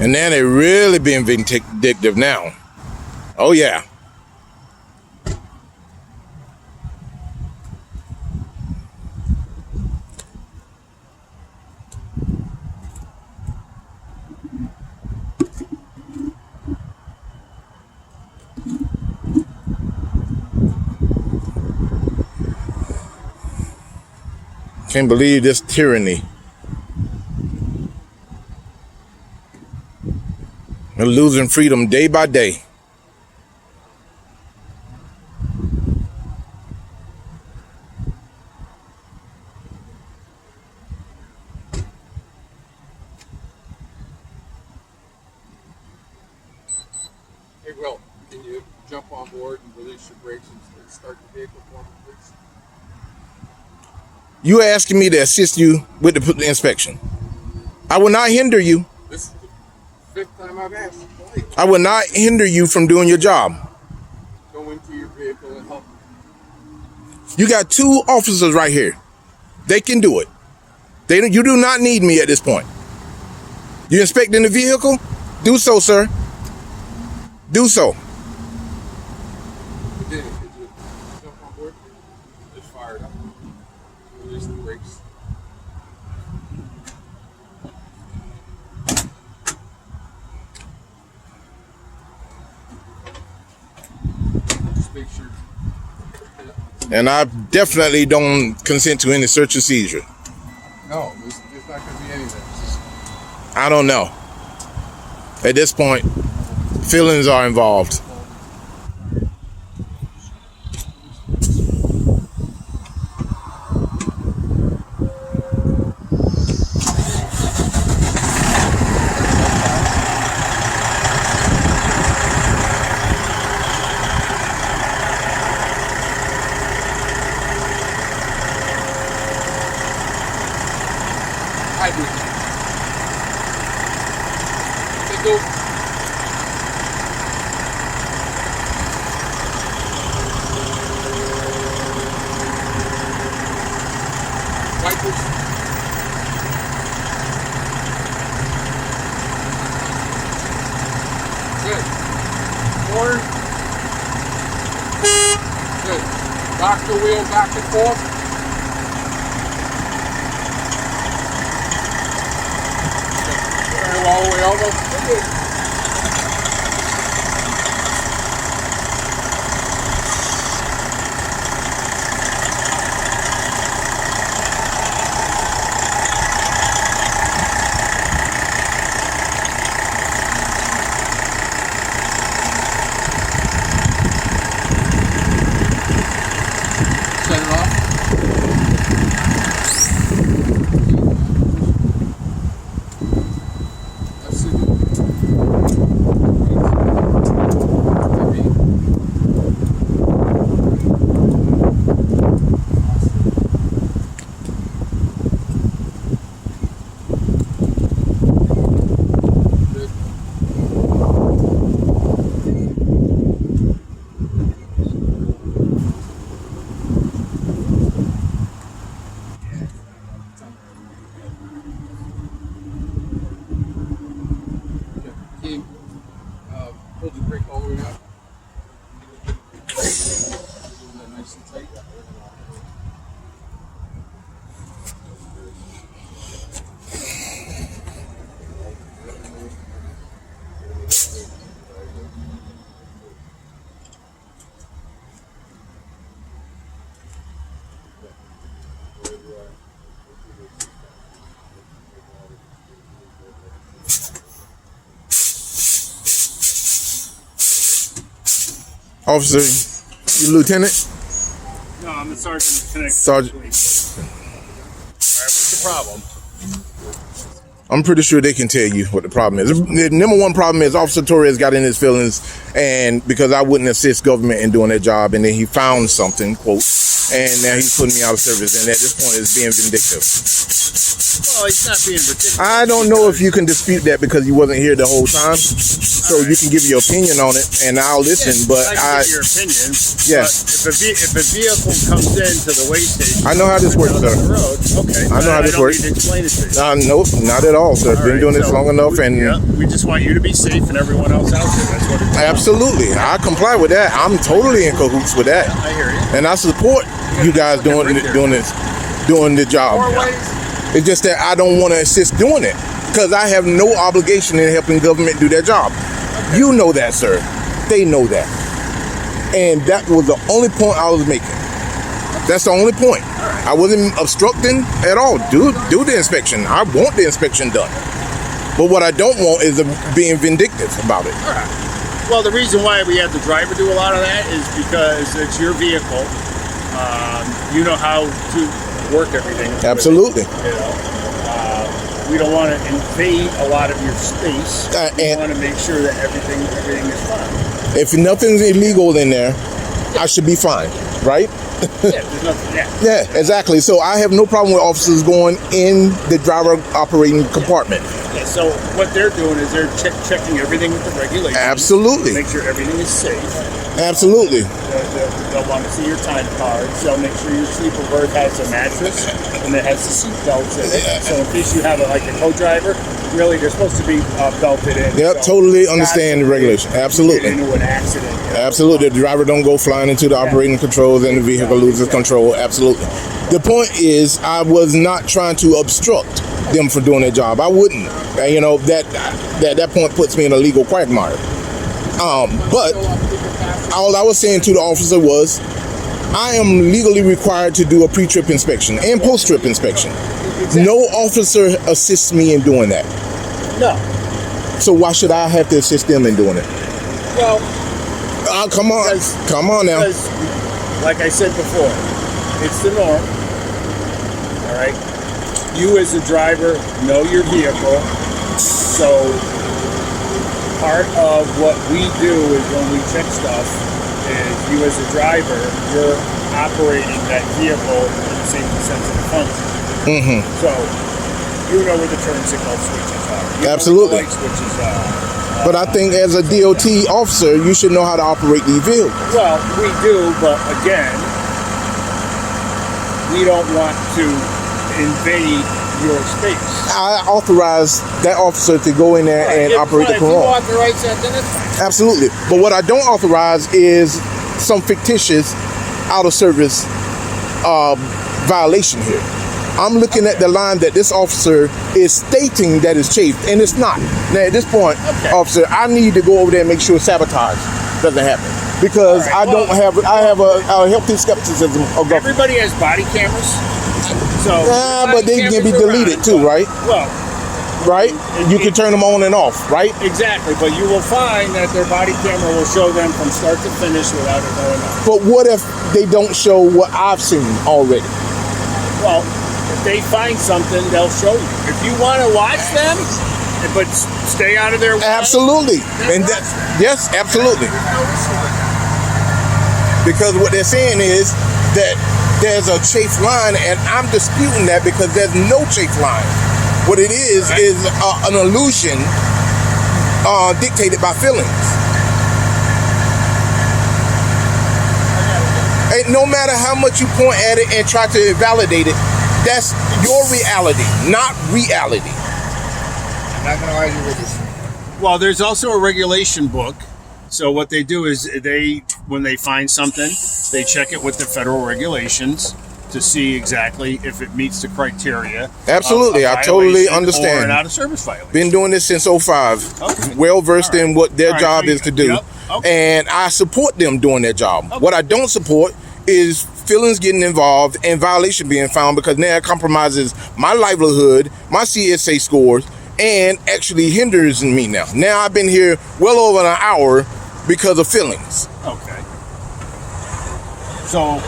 And now they're really being vindictive now. Oh, yeah. Can't believe this tyranny. We're losing freedom day by day. Hey, Will, can you jump on board and release your brakes and start the vehicle for me, please? You asking me to assist you with the inspection. I will not hinder you. This is the 5th time I've asked. I will not hinder you from doing your job. Go into your vehicle and help. You got 2 officers right here. They can do it. You do not need me at this point. You inspecting the vehicle? Do so, sir. Do so. Could you jump on board? Just fire it up. Release the brakes. Just make sure. And I definitely don't consent to any search or seizure. No, there's not going to be any of that. I don't know. At this point, feelings are involved. I do. Go. Wipers. Good. Forward. Good. Rock the wheel back and forth. All the way over. Set it off. Hold the brake all the way up. Nice and tight. Officer, you lieutenant? No, I'm the sergeant. Connect. Sergeant. All right, what's the problem? I'm pretty sure they can tell you what the problem is. The number one problem is Officer Torres got in his feelings, and because I wouldn't assist government in doing their job, and then he found something, quote, and now he's putting me out of service, and at this point is being vindictive. Well, he's not being ridiculous. I don't know if you can dispute that because you wasn't here the whole time, so you can give your opinion on it, and I'll listen. Yes, but I can give your opinion. Yeah. But if a vehicle comes into the weigh station, I know how this works, sir. on the road, okay. I know how this works. I don't need to explain it to you. Nope, not at at all, sir. Been doing this long enough, and we just want you to be safe and everyone else out there. That's what it's absolutely, I comply with that. I'm totally in cahoots with that, I hear you. and I support you guys doing the job. It's just that I don't want to assist doing it because I have no obligation in helping government do their job. You know that, sir. They know that, and that was the only point I was making. That's the only point. I wasn't obstructing at all. Do the inspection. I want the inspection done. But what I don't want is being vindictive about it. All right. Well, the reason why we have the driver do a lot of that is because it's your vehicle. You know how to work everything. Absolutely. We don't want to invade a lot of your space. We want to make sure that everything is fine. If nothing's illegal in there, I should be fine, right? Yeah, there's nothing. Yeah, exactly. So I have no problem with officers going in the driver operating compartment. Yeah, so what they're doing is they're checking everything with the regulations. Absolutely. Make sure everything is safe. Absolutely. They'll want to see your time cards. They'll make sure your sleeper berth has a mattress and it has the seat belts in it. So in case you have a co-driver, really they're supposed to be belted in. Yep, so totally understand the regulation. Absolutely. Get into an accident. Absolutely. The driver don't go flying into the operating controls and the vehicle loses control. Absolutely. The point is, I was not trying to obstruct them for doing their job. I wouldn't. You know, that point puts me in a legal quagmire. But all I was saying to the officer was, I am legally required to do a pre-trip inspection and post-trip inspection. Exactly. No officer assists me in doing that. No. So why should I have to assist them in doing it? Well, come on now. Because, like I said before, it's the norm. All right. You as a driver know your vehicle, so part of what we do is when we check stuff is you as a driver, you're operating that vehicle in a safety sensitive function. Mm-hmm. So you know where the turn signal switches are. You absolutely. know where the light switches are. But I think as a DOT officer, you should know how to operate these vehicles. Well, we do, but again, we don't want to invade your space. I authorize that officer to go in there and operate the If Quran. you authorize that, then it's fine. Absolutely. But what I don't authorize is some fictitious out of service violation here. I'm looking at the line that this officer is stating that is chafed, and it's not. Now, at this point, officer, I need to go over there and make sure sabotage doesn't happen. Because I have a healthy skepticism of government. Everybody has body cameras. So but they can be deleted too, right? Well, right? You can turn them on and off, right? Exactly, but you will find that their body camera will show them from start to finish without it going on. But what if they don't show what I've seen already? Well, if they find something, they'll show you. If you want to watch them, but stay out of their way. Absolutely. And yes, absolutely. Because what they're saying is that there's a chafe line, and I'm disputing that because there's no chafe line. What it is an illusion dictated by feelings. And no matter how much you point at it and try to invalidate it, that's your reality, not reality. I'm not going to argue with you. Well, there's also a regulation book. So what they do is when they find something, they check it with the federal regulations to see exactly if it meets the criteria. Absolutely, I totally understand. Or an out of service violation. Been doing this since 2005. Okay. Well versed in what their job is to do. Yep. Okay. And I support them doing their job. Okay. What I don't support is feelings getting involved and violation being found, because now it compromises my livelihood, my CSA scores, and actually hinders me now. Now I've been here well over an hour because of feelings. Okay. So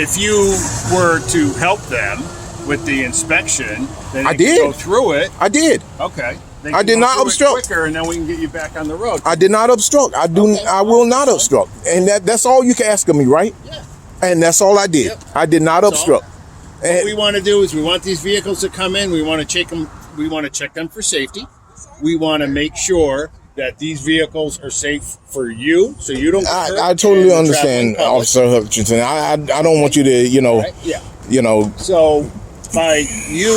if you were to help them with the inspection, then I they did go through it. I did. Okay. I did not obstruct. Quicker, and then we can get you back on the road. I did not obstruct. I will not obstruct. And that's all you can ask of me, right? Yeah. And that's all I did. Yep. I did not obstruct. What we want to do is we want these vehicles to come in. We want to check them. We want to check them for safety. We want to make sure that these vehicles are safe for you, so you don't. I totally understand, Officer Hutchinson. I don't want you to, Right? Yeah. you know. So by you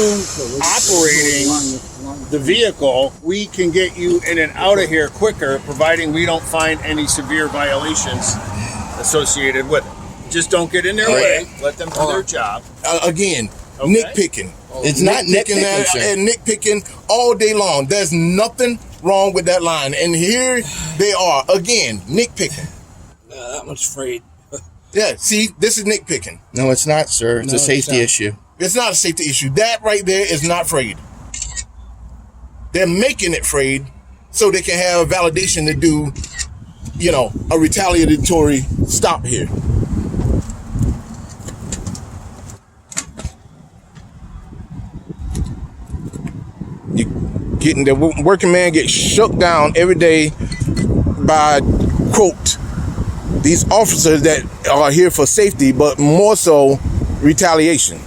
operating the vehicle, we can get you in and out of here quicker, providing we don't find any severe violations associated with it. Just don't get in their way. Let them do their job. Again, Okay. nitpicking. It's not nitpicking, sir. And nitpicking all day long. There's nothing wrong with that line. And here they are, again, nitpicking. That much afraid. Yeah, see, this is nitpicking. No, it's not, sir. It's a safety issue. It's not a safety issue. That right there is not frayed. They're making it frayed so they can have validation to do, you know, a retaliatory stop here. You getting the working man gets shook down every day by, quote, these officers that are here for safety, but more so retaliation.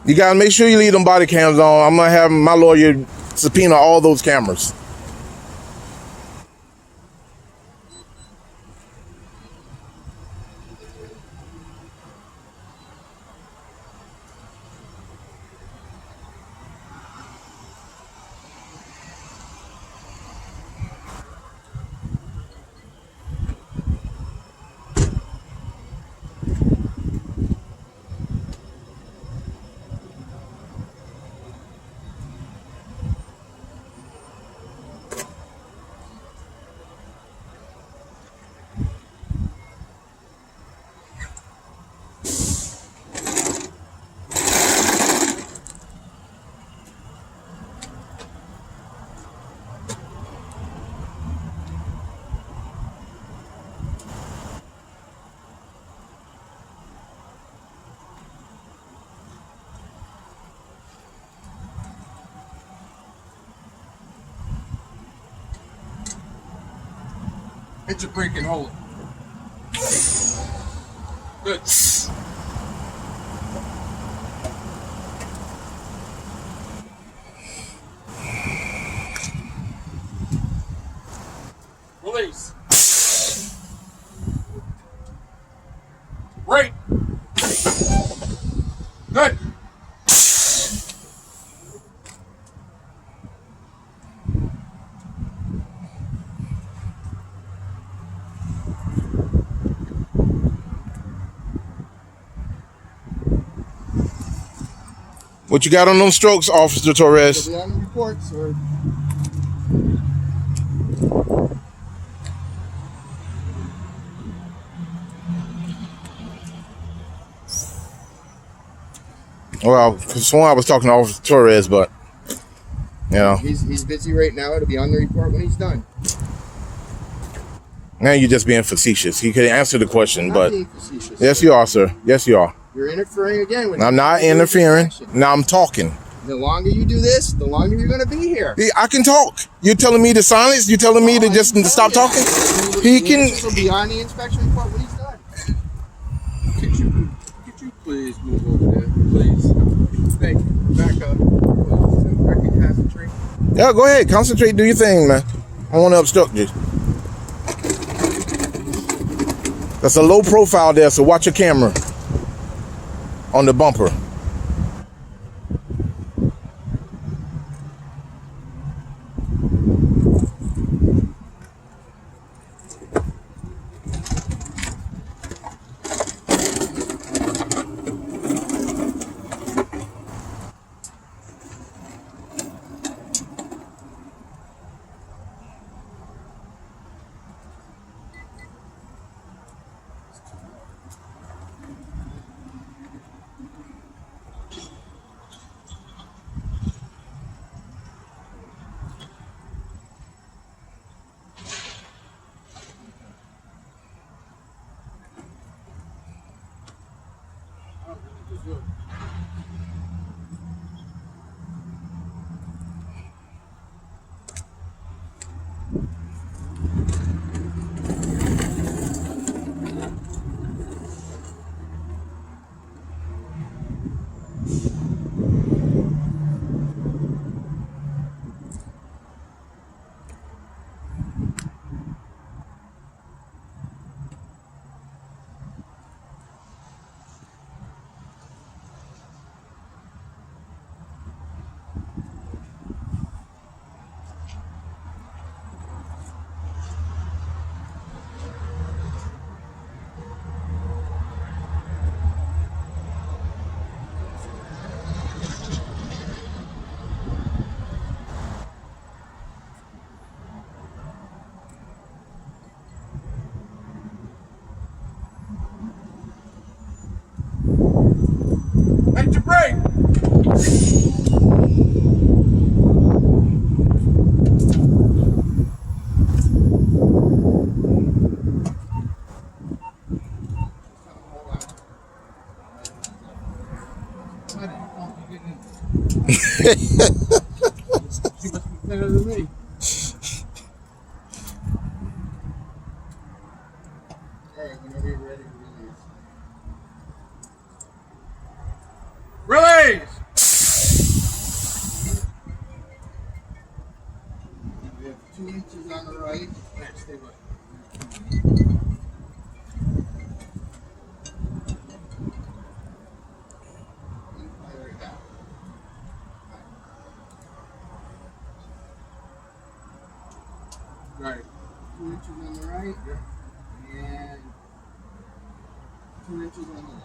You gotta make sure you leave them body cams on. I'm gonna have my lawyer subpoena all those cameras. Hit your brake and hold it. Good. Release. Right. Good. What you got on them strokes, Officer Torres? Be on the report, sir. Well, I was talking to Officer Torres, but you know, He's busy right now. It'll be on the report when he's done. now you're just being facetious. He could answer the question, I'm not but being facetious, yes, sir. you are, sir. Yes, you are. You're interfering again with I'm not interfering. Now I'm talking. The longer you do this, the longer you're going to be here. I can talk. You're telling me to silence? You're telling me to just stop talking? He The can. answers will be on the inspection report when he's done. Could you please move over there, please? Thank you. Back up. I can concentrate. Yeah, go ahead. Concentrate. Do your thing, man. I want to obstruct you. That's a low profile there, so watch your camera on the bumper. Good. Hit your brake! She must be better than me. Alright, whenever you're ready, release. Release! We have 2 inches on the right. Thanks, stay right. There we go. Right. 2 inches on the right. And 2 inches on the left.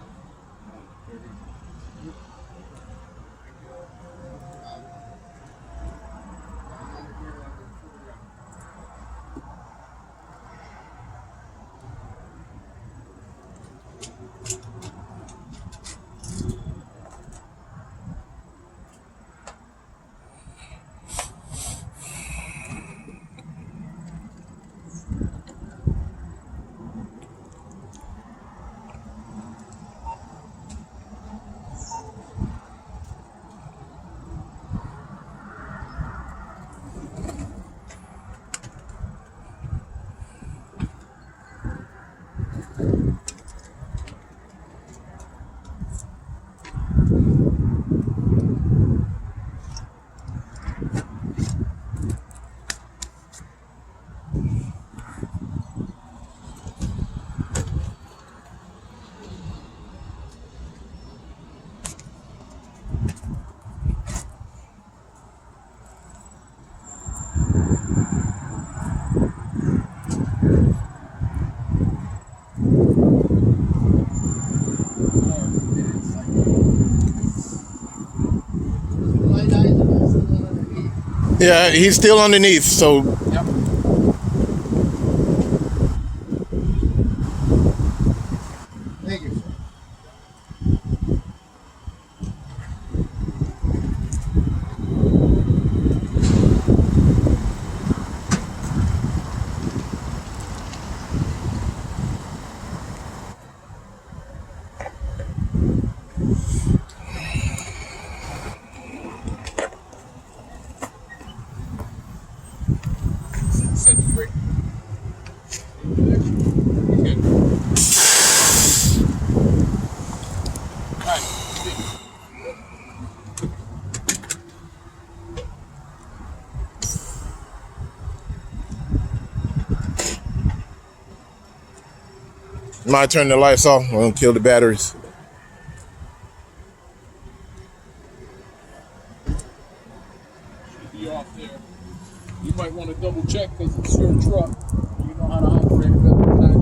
Yeah, he's still underneath, so Yep. Thank you, sir. Set the brake. Good. Alright, might turn the lights off. I'm gonna kill the batteries. should be off there. You might want to double check because it's your truck. You know how to operate it better than that.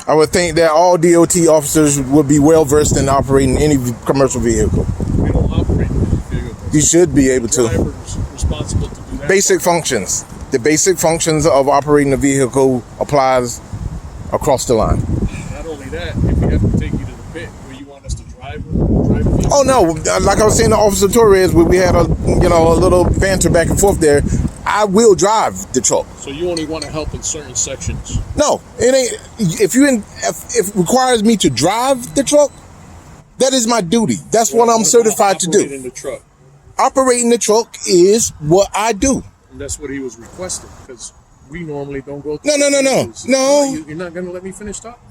I would think that all DOT officers would be well versed in operating any commercial vehicle. We don't operate in this vehicle. You should be able to. Driver's responsible to do that. Basic functions. The basic functions of operating a vehicle applies across the line. Not only that, if we have to take you to the pit where you want us to drive a vehicle. Oh no! Like I was saying to Officer Torres, we had a little banter back and forth there. I will drive the truck. So you only want to help in certain sections. No, it ain't. If it requires me to drive the truck, that is my duty. That's what I'm certified to do. Operating the truck. Operating the truck is what I do. And that's what he was requesting, because we normally don't go. No. You're not going to let me finish talking?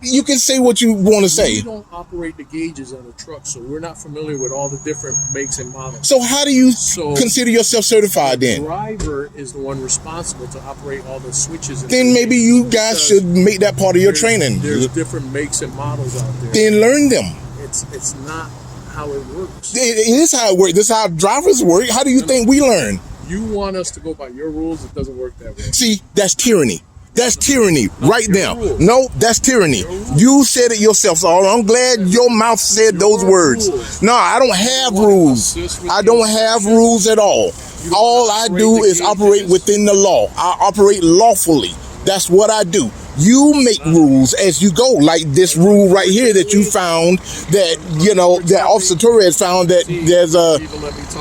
You can say what you want to say. We don't operate the gauges on a truck, so we're not familiar with all the different makes and models. So how do you consider yourself certified then? The driver is the one responsible to operate all the switches. Then maybe you guys should make that part of your training. There's different makes and models out there. Then learn them. It's not how it works. It is how it works. This is how drivers work. How do you think we learn? You want us to go by your rules. It doesn't work that way. See, that's tyranny. That's tyranny right now. No, that's tyranny. You said it yourself, so I'm glad your mouth said those words. No, I don't have rules. I don't have rules at all. All I do is operate within the law. I operate lawfully. That's what I do. You make rules as you go, like this rule right here that you found that, that Officer Torres found that there's a...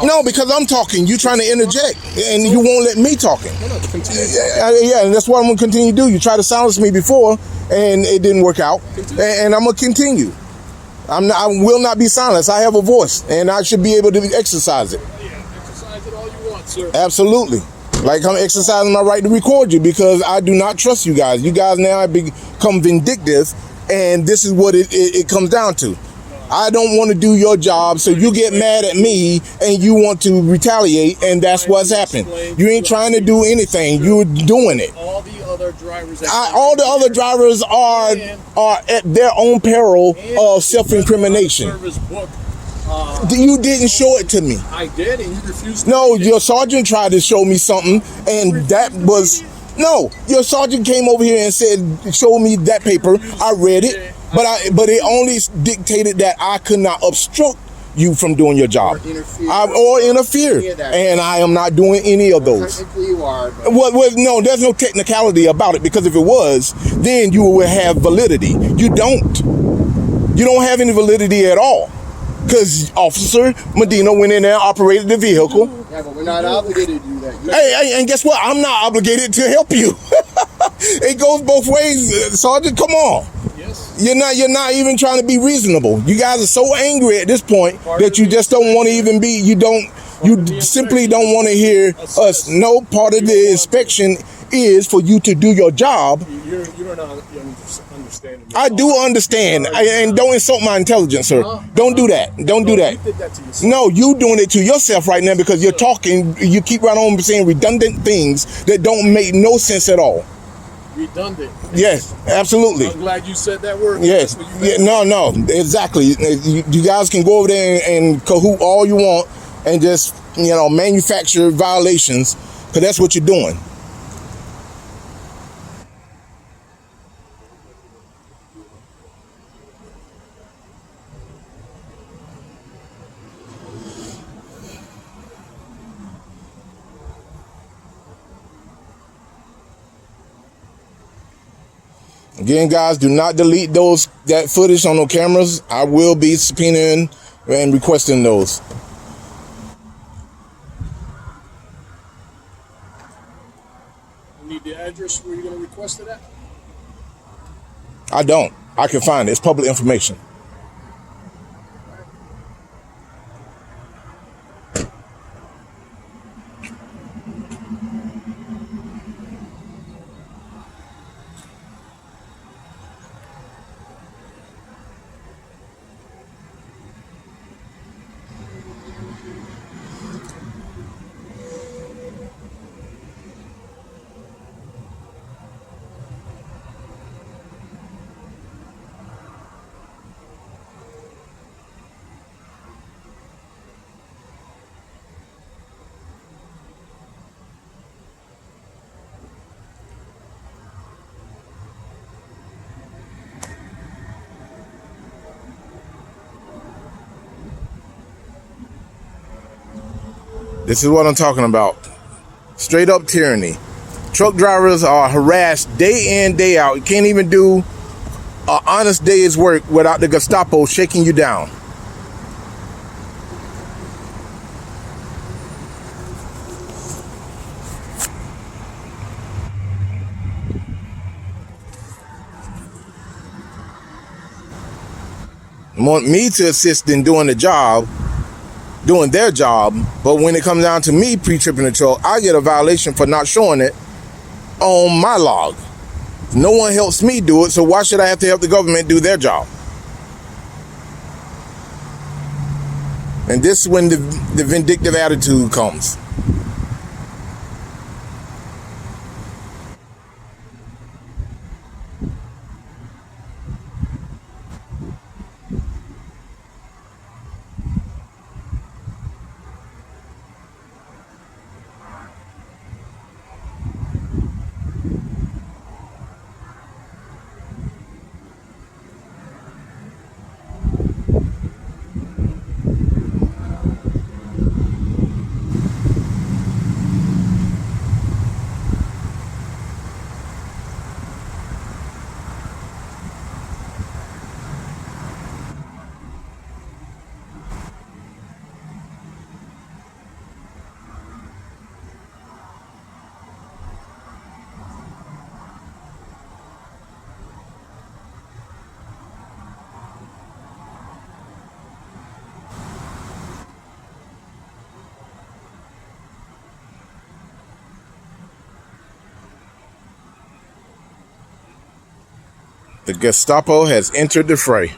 No, because I'm talking. You're trying to interject, and you won't let me talking. Yeah, and that's what I'm going to continue to do. You tried to silence me before, and it didn't work out, and I'm going to continue. I will not be silenced. I have a voice, and I should be able to exercise it. Yeah, exercise it all you want, sir. Absolutely. Like I'm exercising my right to record you because I do not trust you guys. You guys now have become vindictive, and this is what it comes down to. I don't want to do your job, so you get mad at me and you want to retaliate, and that's what's happened. You ain't trying to do anything. You're doing it. All the other drivers. All the other drivers are at their own peril of self-incrimination. You didn't show it to me. I did, and you refused to. No, your sergeant tried to show me something, and that was... No, your sergeant came over here and said, show me that paper. I read it, but it only dictated that I could not obstruct you from doing your job. Or interfere. And I am not doing any of those. Technically you are. Well, no, there's no technicality about it, because if it was, then you would have validity. You don't. You don't have any validity at all. Because Officer Medina went in there and operated the vehicle. Yeah, but we're not obligated to do that. Hey, and guess what? I'm not obligated to help you. It goes both ways, Sergeant. Come on. Yes. You're not even trying to be reasonable. You guys are so angry at this point that you just don't want to even be. You simply don't want to hear us. No, part of the inspection is for you to do your job. You're not understanding. I do understand, and don't insult my intelligence, sir. Don't do that. Don't do that. You did that to yourself. No, you doing it to yourself right now because you're talking. You keep right on saying redundant things that don't make no sense at all. Redundant. Yes, absolutely. I'm glad you said that word. Yes. No, exactly. You guys can go over there and cahoot all you want and just manufacture violations, because that's what you're doing. Again, guys, do not delete that footage on the cameras. I will be subpoenaing and requesting those. You need the address where you're going to request it at? I don't. I can find it. It's public information. This is what I'm talking about. Straight up tyranny. Truck drivers are harassed day in, day out. You can't even do an honest day's work without the Gestapo shaking you down. want me to assist in doing their job, but when it comes down to me pre-tripping the truck, I get a violation for not showing it on my log. No one helps me do it, so why should I have to help the government do their job? And this is when the vindictive attitude comes. The Gestapo has entered the fray.